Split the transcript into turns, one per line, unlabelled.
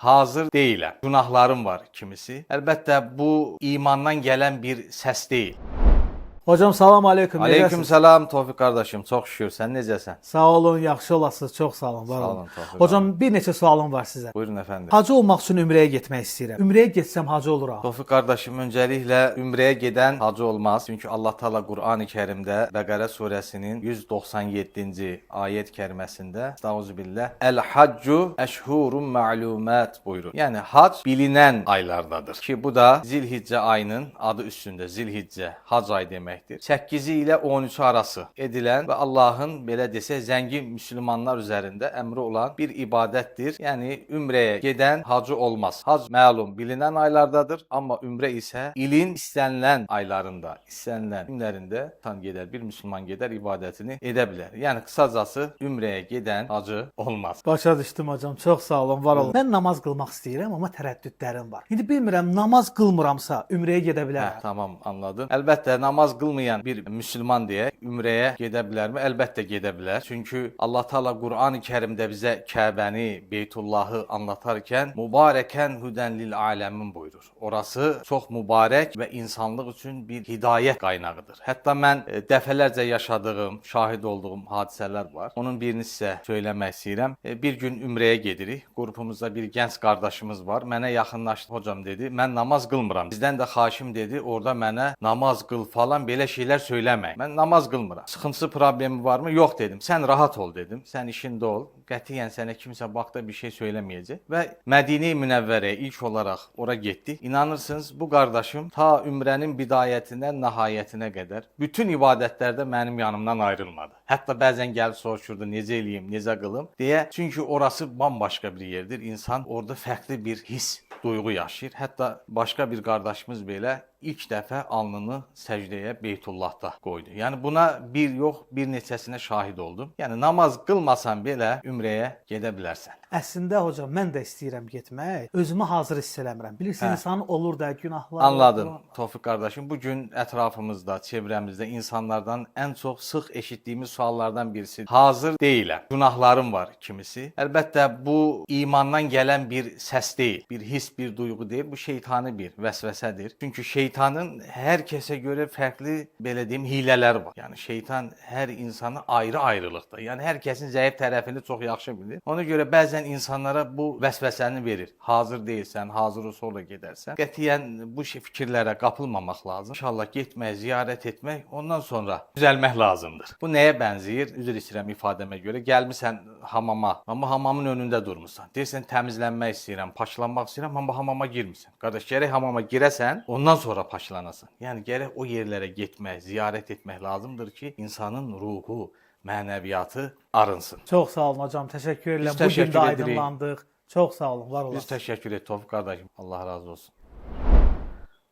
hazır deyiləm. Günahlarım var kimisi. Əlbəttə bu imandan gələn bir səs deyil.
Hocam salam aleyküm.
Aleyküm selam Tofiq qardaşım. Çox şükür. Sən necəsən?
Sağ olun, yaxşı olasınız. Çox sağ olun, var
Sağ
olun.
olun Tofiq.
Hocam bir neçə sualım var sizə.
Buyurun əfəndim.
Hacı olmaq üçün ümrəyə getmək istəyirəm. Ümrəyə getsəm hacı oluram.
Tofiq qardaşım, öncəliklə ümrəyə gedən hacı olmaz. Çünki Allah Taala Qurani-Kərimdə Bəqərə surəsinin 197-ci ayət kəriməsində Estağfirullah El-haccu əşhurun ma'lumat buyurur. Yəni hac bilinən aylardadır ki, bu da Zilhiccə ayının adı üstündə Zilhiccə hac ayı deməkdir. 8-i ilə 13 arası edilən və Allahın belə desək zəngin müsəlmanlar üzərində əmri olan bir ibadətdir. Yəni ümrəyə gedən hacı olmaz. Hac məlum bilinən aylardadır, amma ümrə isə ilin istənilən aylarında, istənilən günlərində gedər, bir müsəlman gedər ibadətini edə bilər. Yəni qısacası ümrəyə gedən hacı olmaz.
Başa düşdüm hocam. Çox sağ olun, var olun. Mən namaz qılmaq istəyirəm, amma tərəddüdlərim var. İndi bilmirəm namaz qılmıramsa ümrəyə gedə bilərəm.
Tamam, anladım. Əlbəttə namaz qılmayan bir müsəlman deyə ümrəyə gedə bilərmi? Əlbəttə gedə bilər. Çünki Allah Taala Qurani-Kərimdə bizə Kəbəni, Beytullahı anlatarkən mübarəkən huden lil aləmin buyurur. Orası çox mübarək və insanlıq üçün bir hidayət qaynağıdır. Hətta mən dəfələrcə yaşadığım, şahid olduğum hadisələr var. Onun birini sizə söyləmək istəyirəm. Bir gün ümrəyə gedirik. Qrupumuzda bir gənc qardaşımız var. Mənə yaxınlaşdı. Hocam dedi, mən namaz qılmıram. Sizdən də xahişim dedi, orada mənə namaz qıl falan belə şeylər söyləmək. Mən namaz qılmıram. Sıxıntısı, problemi varmı? Yox dedim. Sən rahat ol dedim. Sən işində ol. Qətiyyən sənə kimsə vaxtda bir şey söyləməyəcək. Və Mədinə-i Münəvvərəyə ilk olaraq ora getdik. İnanırsınız, bu qardaşım ta ümrənin bidayətindən nəhayətinə qədər bütün ibadətlərdə mənim yanımdan ayrılmadı. Hətta bəzən gəlib soruşurdu, necə eləyim, necə qılım deyə. Çünki orası bambaşqa bir yerdir. İnsan orada fərqli bir his, duyğu yaşayır. Hətta başqa bir qardaşımız belə ilk dəfə alnını səcdəyə Beytullahda qoydu. Yəni buna bir yox, bir neçəsinə şahid oldum. Yəni namaz qılmasan belə ümrəyə gedə bilərsən.
Əslində hocam mən də istəyirəm getmək. Özümü hazır hiss eləmirəm. Bilirsən insan olur da günahlar.
Anladım. Tofiq qardaşım, bu gün ətrafımızda, çevrəmizdə insanlardan ən çox sıx eşitdiyimiz suallardan birisi hazır deyiləm. Günahlarım var kimisi. Əlbəttə bu imandan gələn bir səs deyil, bir his, bir duyğu deyil. Bu şeytani bir vəsvəsədir. Çünki şeytanın hər kəsə görə fərqli, belə deyim, hilələri var. Yəni şeytan hər insanı ayrı-ayrılıqda. Yəni hər kəsin zəif tərəfini çox yaxşı bilir. Ona görə bəzən insanlara bu vəsvəsəni verir. Hazır deyilsən, hazır sonra gedərsən. Qətiyyən bu fikirlərə qapılmamaq lazım. İnşallah getmək, ziyarət etmək, ondan sonra düzəlmək lazımdır. Bu nəyə bənzəyir? Üzr istəyirəm ifadəmə görə. Gəlmisən hamama, amma hamamın önündə durmusan. Deyirsən təmizlənmək istəyirəm, paçlanmaq istəyirəm, amma hamama girmirsən. Qardaş, gərək hamama girəsən, ondan sonra paçlanasan. Yəni gərək o yerlərə getmək, ziyarət etmək lazımdır ki, insanın ruhu, mənəviyyatı arınsın.
Çox sağ olun hocam. Təşəkkür edirəm. Bu gün də aydınlandıq. Çox sağ olun, var olun.
Biz təşəkkür edirik Tofiq qardaşım. Allah razı olsun.